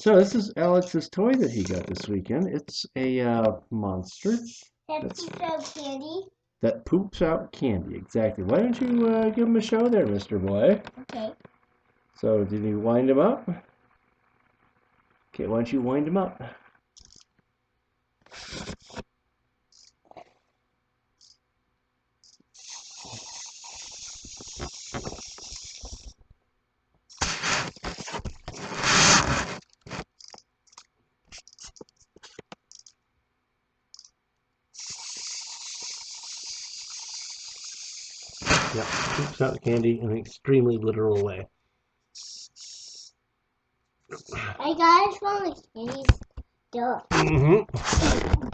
So this is Alex's toy that he got this weekend. It's a monster That's so candy. that poops out candy. Exactly. Why don't you give him a show there, Mr. Boy? Okay. So did you wind him up? Okay, why don't you wind him up? Yeah, poops out candy in an extremely literal way. I got it from the candy store. Mm-hmm.